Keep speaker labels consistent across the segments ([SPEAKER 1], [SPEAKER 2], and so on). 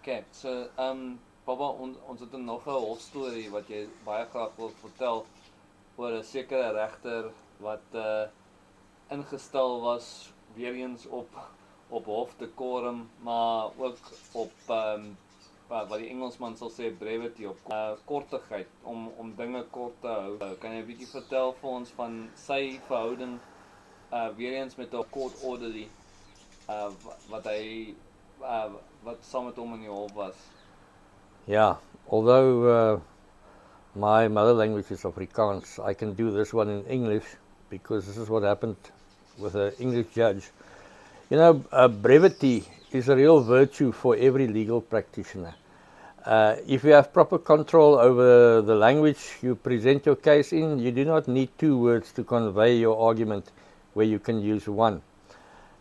[SPEAKER 1] Okay, so Baba, ons het nog 'n hofstorie wat jy baie graag wil vertel oor 'n sekere regter wat ingestel was weer eens op hof decorum, maar ook op wat die Engelsman sal sê brevity, op kortigheid, om dinge kort te hou. Kan jy 'n bietjie vertel vir ons van sy verhouding weer eens met 'n court orderly wat hy wat saam met hom in die hof was?
[SPEAKER 2] Yeah, although my mother language is Afrikaans, I can do this one in English because this is what happened with an English judge. You know, brevity is a real virtue for every legal practitioner. If you have proper control over the language you present your case in, you do not need 2 words to convey your argument where you can use 1.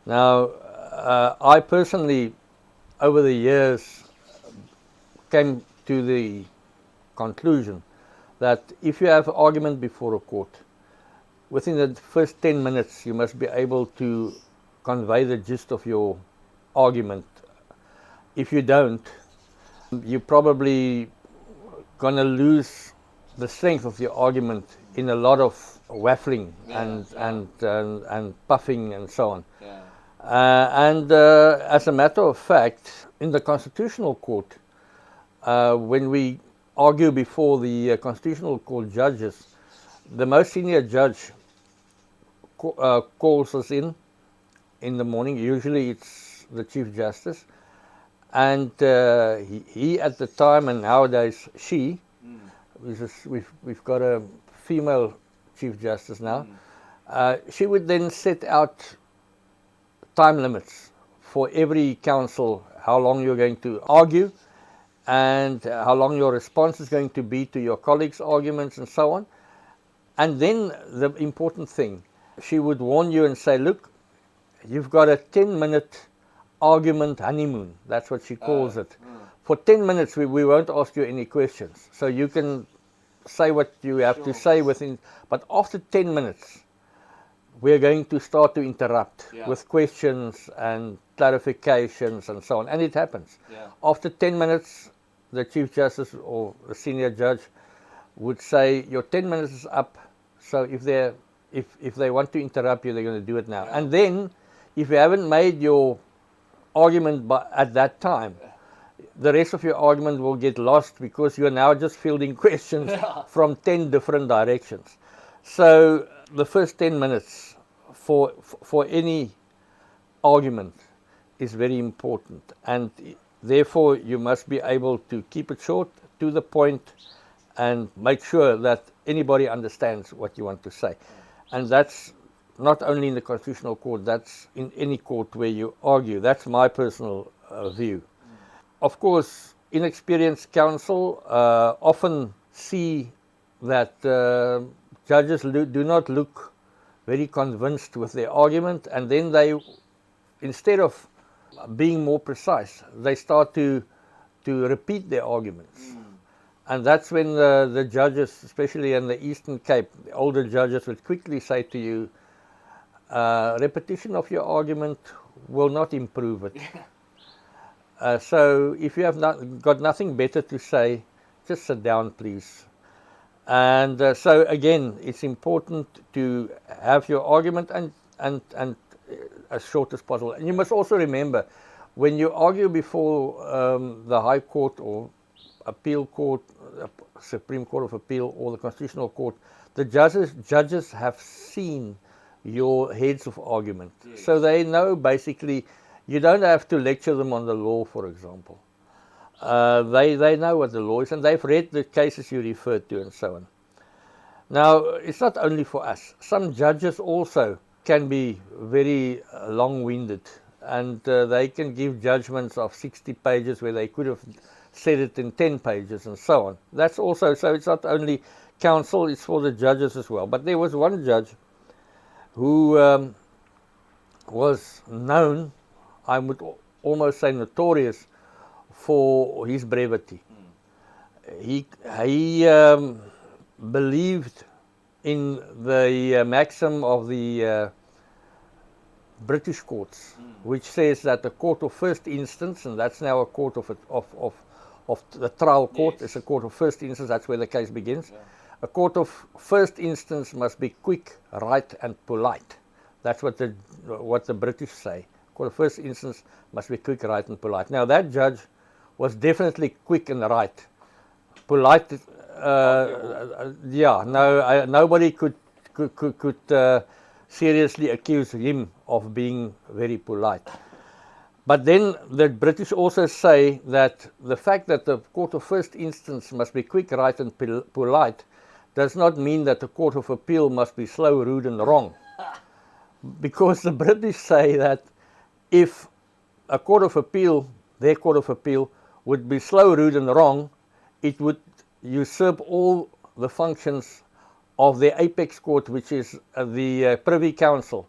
[SPEAKER 2] Now, I personally, over the years, came to the conclusion that if you have an argument before a court, within the first 10 minutes you must be able to convey the gist of your argument. If you don't, you're probably going to lose the strength of your argument in a lot of waffling and puffing and so on. Yeah. As a matter of fact, in the Constitutional Court, when we argue before the Constitutional Court judges, the most senior judge calls us in the morning. Usually it's the Chief Justice, and he at the time, and nowadays she, we've got a female Chief Justice now, she would then set out time limits for every counsel, how long you're going to argue, and how long your response is going to be to your colleagues' arguments and so on. And then the important thing, she would warn you and say, look, you've got a 10-minute argument honeymoon. That's what she calls it. For 10 minutes we won't ask you any questions. So you can say what you have to say within, but after 10 minutes we're going to start to interrupt with questions and clarifications and so on. And it happens. After 10 minutes, the Chief Justice or the senior judge would say, your 10 minutes is up, so if they want to interrupt you, they're going to do it now. And then, if you haven't made your argument at that time, the rest of your argument will get lost because you're now just fielding questions from 10 different directions. So the first 10 minutes for any argument is very important, and therefore you must be able to keep it short, to the point, and make sure that anybody understands what you want to say. And that's not only in the Constitutional Court, that's in any court where you argue. That's my personal view. Of course, inexperienced counsel often see that judges do not look very convinced with their argument, and then they, instead of being more precise, they start to repeat their arguments. And that's when the judges, especially in the Eastern Cape, the older judges would quickly say to you, repetition of your argument will not improve it. So if you have got nothing better to say, just sit down, please. And so again, it's important to have your argument and as short as possible. And you must also remember, when you argue before the High Court or Appeal Court, Supreme Court of Appeal, or the Constitutional Court, the judges have seen your heads of argument. Yes. So they know basically, you don't have to lecture them on the law, for example. They know what the law is, and they've read the cases you referred to and so on. Now, it's not only for us. Some judges also can be very long-winded, and they can give judgments of 60 pages where they could have said it in 10 pages and so on. That's also, so it's not only counsel, it's for the judges as well. But there was one judge who was known, I would almost say notorious, for his brevity. He believed in the maxim of the British courts, which says that the court of first instance, and that's now a court of the trial court,
[SPEAKER 1] Yes.
[SPEAKER 2] is a court of first instance, that's where the case begins.
[SPEAKER 1] Yeah.
[SPEAKER 2] A court of first instance must be quick, right, and polite. That's what the British say. Court of first instance must be quick, right, and polite. Now that judge was definitely quick and right. Polite, yeah, no, nobody could seriously accuse him of being very polite. But then the British also say that the fact that the court of first instance must be quick, right, and polite does not mean that the court of appeal must be slow, rude, and wrong. Because the British say that if a court of appeal, their court of appeal, would be slow, rude, and wrong, it would usurp all the functions of the apex court, which is the Privy Council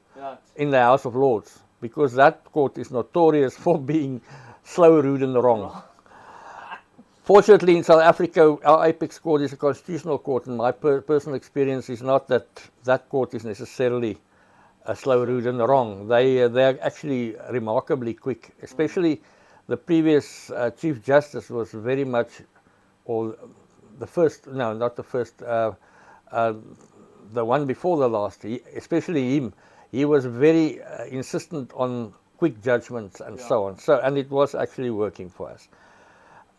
[SPEAKER 2] in the House of Lords, because that court is notorious for being slow, rude, and wrong. Fortunately, in South Africa, our apex court is a constitutional court, and my personal experience is not that that court is necessarily slow, rude, and wrong. They're actually remarkably quick, especially the previous Chief Justice was very much, or the first, no, not the first, the one before the last, especially him, he was very insistent on quick judgments and so on. So, and it was actually working for us.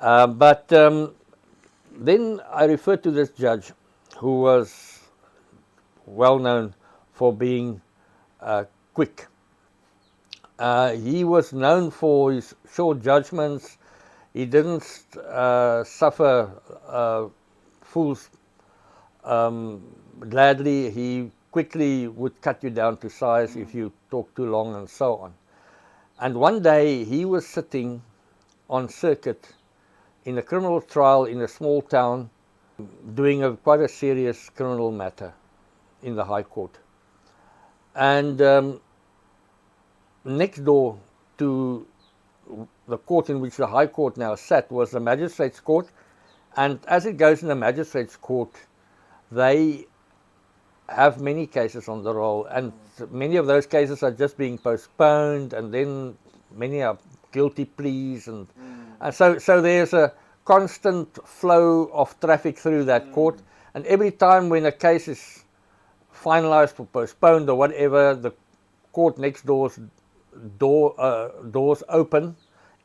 [SPEAKER 2] But then I referred to this judge who was well known for being quick. He was known for his short judgments. He didn't suffer fools gladly. He quickly would cut you down to size if you talk too long and so on. And one day he was sitting on circuit in a criminal trial in a small town doing quite a serious criminal matter in the High Court. And next door to the court in which the High Court now sat was the magistrates' court, and as it goes in the magistrates' court, they have many cases on the roll, and many of those cases are just being postponed, and then many are guilty pleas, and so there's a constant flow of traffic through that court, and every time when a case is finalized or postponed or whatever, the court next doors open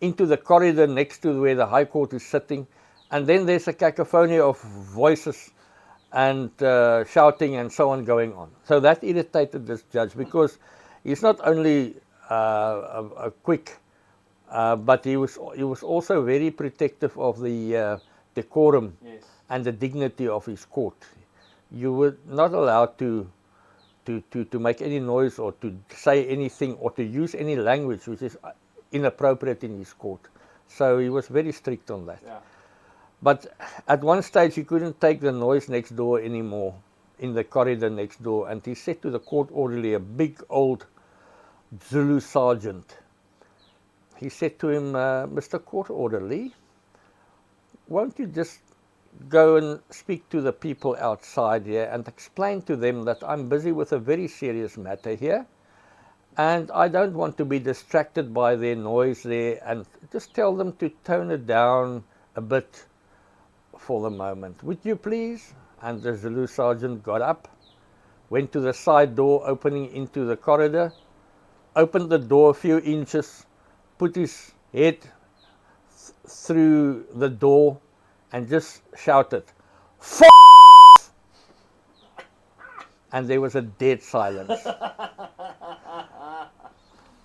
[SPEAKER 2] into the corridor next to where the High Court is sitting, and then there's a cacophony of voices and shouting and so on going on. So that irritated this judge, because he's not only a quick, but he was also very protective of the decorum and the dignity of his court. You were not allowed to make any noise or to say anything or to use any language which is inappropriate in his court. So he was very strict on that. Yeah. But at one stage he couldn't take the noise next door anymore, in the corridor next door, and he said to the court orderly, a big old Zulu sergeant, he said to him, Mr. Court Orderly, won't you just go and speak to the people outside here and explain to them that I'm busy with a very serious matter here, and I don't want to be distracted by their noise there, and just tell them to tone it down a bit for the moment. Would you please? And the Zulu sergeant got up, went to the side door opening into the corridor, opened the door a few inches, put his head through the door and just shouted, "F***!" And there was a dead silence.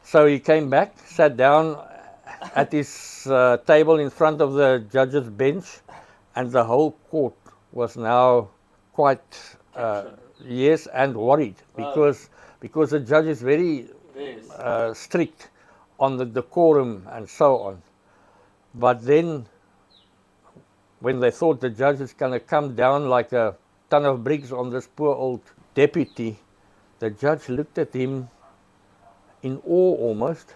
[SPEAKER 2] So he came back, sat down at his table in front of the judge's bench, and the whole court was now quite yes, and worried, because the judge is very strict on the decorum and so on. But then when they thought the judge is going to come down like a ton of bricks on this poor old deputy, the judge looked at him in awe almost,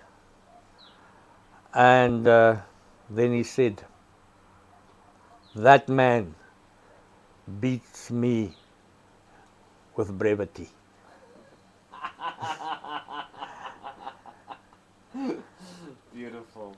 [SPEAKER 2] and then he said, "That man beats me with brevity."
[SPEAKER 1] Beautiful.